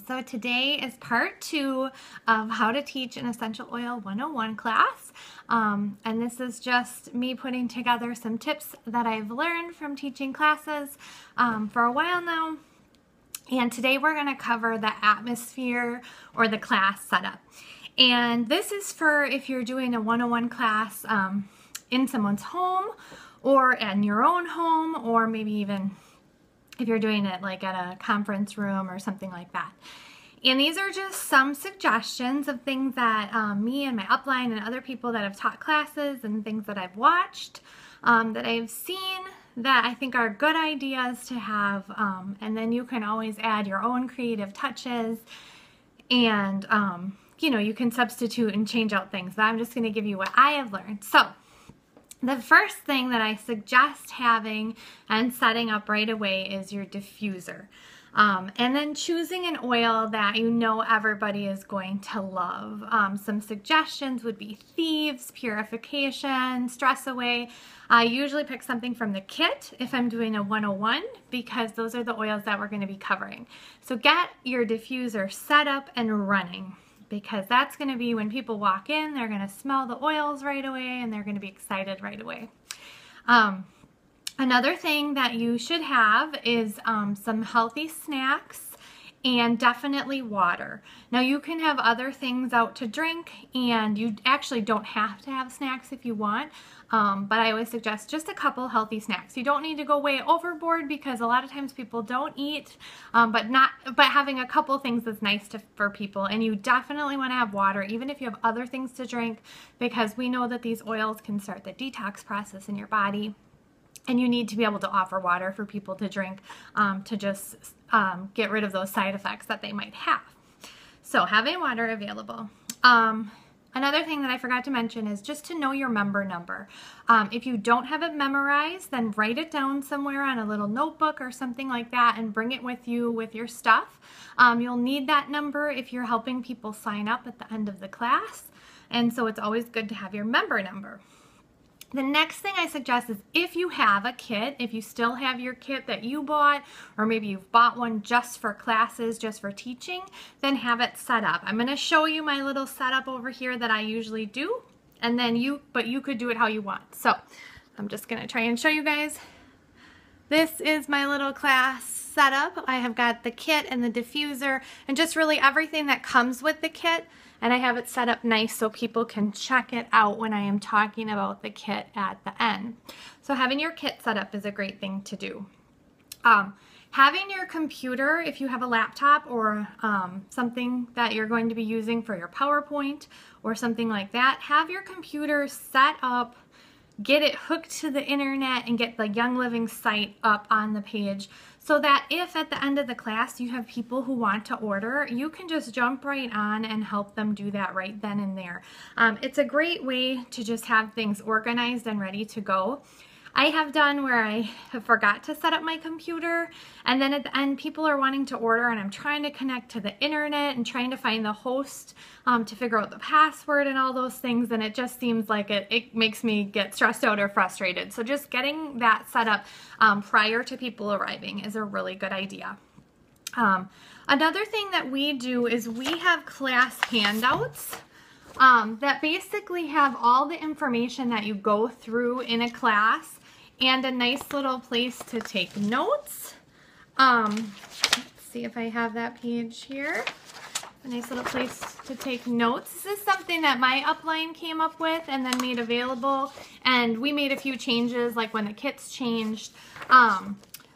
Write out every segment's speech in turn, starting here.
So today is part 2 of how to teach an Essential Oil 101 class. And this is just me putting together some tips that I've learned from teaching classes for a while now. And today we're going to cover the atmosphere or the class setup. And this is for if you're doing a 101 class in someone's home or in your own home, or maybe even if you're doing it like at a conference room or something like that. And these are just some suggestions of things that me and my upline and other people that have taught classes and things that I've watched, that I've seen that I think are good ideas to have. And then you can always add your own creative touches, and you know, you can substitute and change out things. But I'm just going to give you what I have learned. So the first thing that I suggest having and setting up right away is your diffuser. And then choosing an oil that you know everybody is going to love. Some suggestions would be Thieves, Purification, Stress Away. I usually pick something from the kit if I'm doing a 101 because those are the oils that we're going to be covering. So get your diffuser set up and running, because that's going to be when people walk in, they're going to smell the oils right away and they're going to be excited right away. Another thing that you should have is some healthy snacks and definitely water. Now you can have other things out to drink, and you actually don't have to have snacks if you want, but I always suggest just a couple healthy snacks. You don't need to go way overboard because a lot of times people don't eat, but having a couple things is nice for people. And you definitely want to have water even if you have other things to drink, because we know that these oils can start the detox process in your body. And you need to be able to offer water for people to drink to just get rid of those side effects that they might have. So having water available. Another thing that I forgot to mention is just to know your member number. If you don't have it memorized, then write it down somewhere on a little notebook or something like that and bring it with you with your stuff. You'll need that number if you're helping people sign up at the end of the class. And so it's always good to have your member number. The next thing I suggest is if you have a kit, if you still have your kit that you bought, or maybe you've bought one just for classes, just for teaching, then have it set up. I'm going to show you my little setup over here that I usually do, and then but you could do it how you want. So I'm just going to try and show you guys. This is my little class setup. I have got the kit and the diffuser and just really everything that comes with the kit. And I have it set up nice so people can check it out when I am talking about the kit at the end. So having your kit set up is a great thing to do. Having your computer, if you have a laptop or something that you're going to be using for your PowerPoint or something like that, have your computer set up, get it hooked to the internet, and get the Young Living site up on the page, so that if at the end of the class you have people who want to order, you can just jump right on and help them do that right then and there. It's a great way to just have things organized and ready to go. I have done where I have forgot to set up my computer, and then at the end people are wanting to order and I'm trying to connect to the internet and trying to find the host to figure out the password and all those things, and it just seems like it makes me get stressed out or frustrated. So just getting that set up prior to people arriving is a really good idea. Another thing that we do is we have class handouts that basically have all the information that you go through in a class and a nice little place to take notes. Let's see if I have that page here. A nice little place to take notes. This is something that my upline came up with and then made available, and we made a few changes like when the kits changed.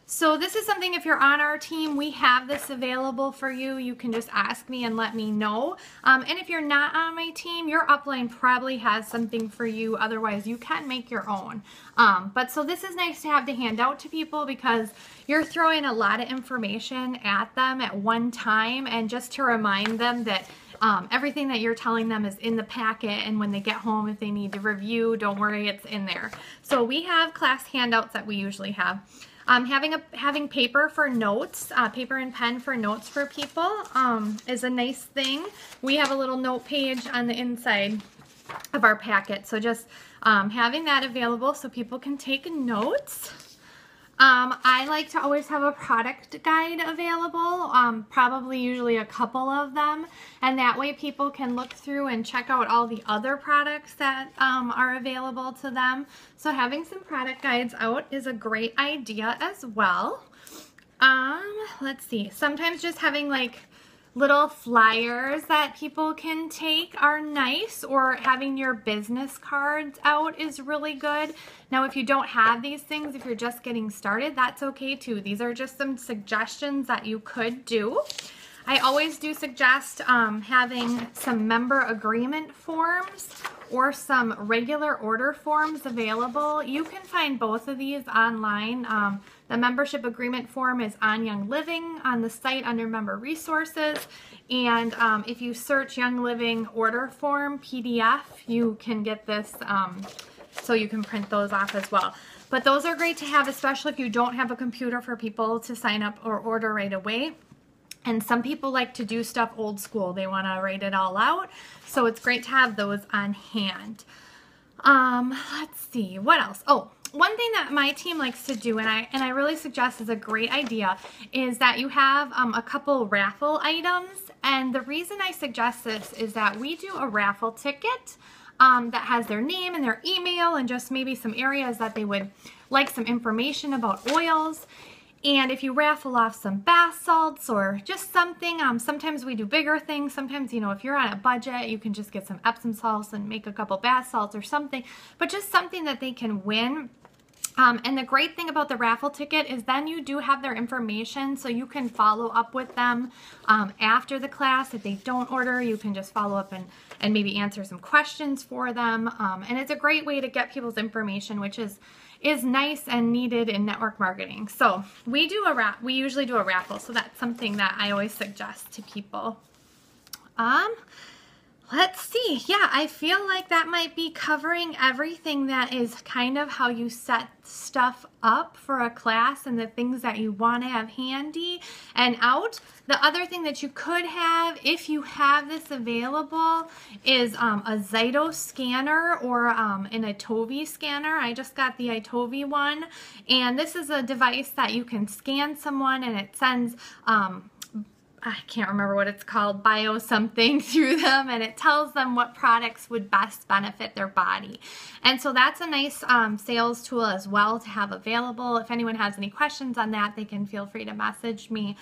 So this is something, if you're on our team, we have this available for you. You can just ask me and let me know. And if you're not on my team, your upline probably has something for you. Otherwise, you can make your own. But so this is nice to have to hand out to people because you're throwing a lot of information at them at one time, and just to remind them that everything that you're telling them is in the packet, and when they get home, if they need to review, don't worry, it's in there. So we have class handouts that we usually have. Having paper for notes, paper and pen for notes for people is a nice thing. We have a little note page on the inside of our packet, so just having that available so people can take notes. I like to always have a product guide available, probably usually a couple of them, and that way people can look through and check out all the other products that are available to them. So having some product guides out is a great idea as well. Let's see, sometimes just having like little flyers that people can take are nice, or having your business cards out is really good. Now, if you don't have these things, if you're just getting started, that's okay too. These are just some suggestions that you could do. I always do suggest having some member agreement forms or some regular order forms available. You can find both of these online. The membership agreement form is on Young Living on the site under member resources. And if you search Young Living order form PDF, you can get this, so you can print those off as well. But those are great to have, especially if you don't have a computer for people to sign up or order right away. And some people like to do stuff old school. They want to write it all out. So it's great to have those on hand. Let's see, what else? Oh, one thing that my team likes to do, and I really suggest is a great idea, is that you have a couple raffle items. And the reason I suggest this is that we do a raffle ticket that has their name and their email and just maybe some areas that they would like some information about oils. And if you raffle off some bath salts or just something, sometimes we do bigger things. Sometimes, you know, if you're on a budget, you can just get some Epsom salts and make a couple bath salts or something, but just something that they can win. And the great thing about the raffle ticket is then you do have their information, so you can follow up with them after the class. If they don't order, you can just follow up and maybe answer some questions for them. And it's a great way to get people's information, which is nice and needed in network marketing. So we usually do a raffle, so that's something that I always suggest to people. Let's see. Yeah, I feel like that might be covering everything that is kind of how you set stuff up for a class and the things that you want to have handy and out. The other thing that you could have, if you have this available, is a Zyto scanner or an Itovi scanner. I just got the Itovi one, and this is a device that you can scan someone and it sends I can't remember what it's called, bio something through them, and it tells them what products would best benefit their body. And so that's a nice sales tool as well to have available. If anyone has any questions on that, they can feel free to message me.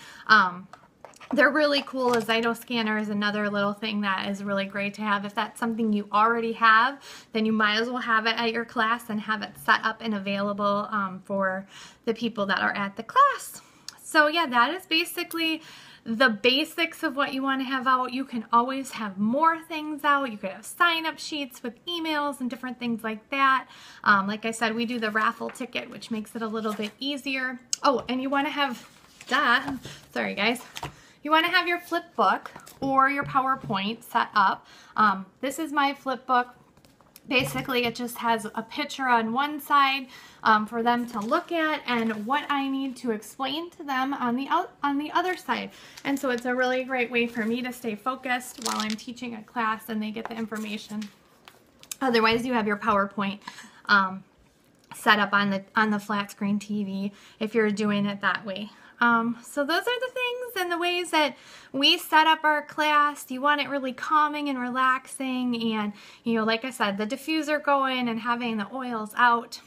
They're really cool. A Zyto scanner is another little thing that is really great to have. If that's something you already have, then you might as well have it at your class and have it set up and available for the people that are at the class. So yeah, that is basically the basics of what you want to have out. You can always have more things out. You could have sign-up sheets with emails and different things like that. Like I said, we do the raffle ticket, which makes it a little bit easier. Oh, and you want to have, sorry guys. You want to have your flip book or your PowerPoint set up. This is my flip book. Basically, it just has a picture on one side for them to look at and what I need to explain to them on the other side. And so it's a really great way for me to stay focused while I'm teaching a class and they get the information. Otherwise, you have your PowerPoint set up on the flat screen TV if you're doing it that way. So those are the things and the ways that we set up our class. You want it really calming and relaxing, and, you know, like I said, the diffuser going and having the oils out.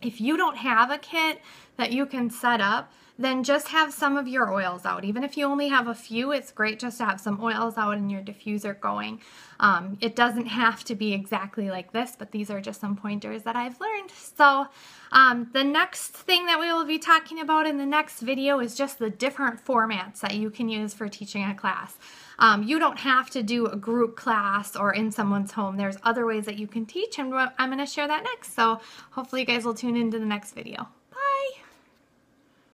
If you don't have a kit that you can set up, then just have some of your oils out. Even if you only have a few, it's great just to have some oils out and your diffuser going. It doesn't have to be exactly like this, but these are just some pointers that I've learned. So the next thing that we will be talking about in the next video is just the different formats that you can use for teaching a class. You don't have to do a group class or in someone's home. There's other ways that you can teach, and I'm going to share that next. So hopefully you guys will tune into the next video.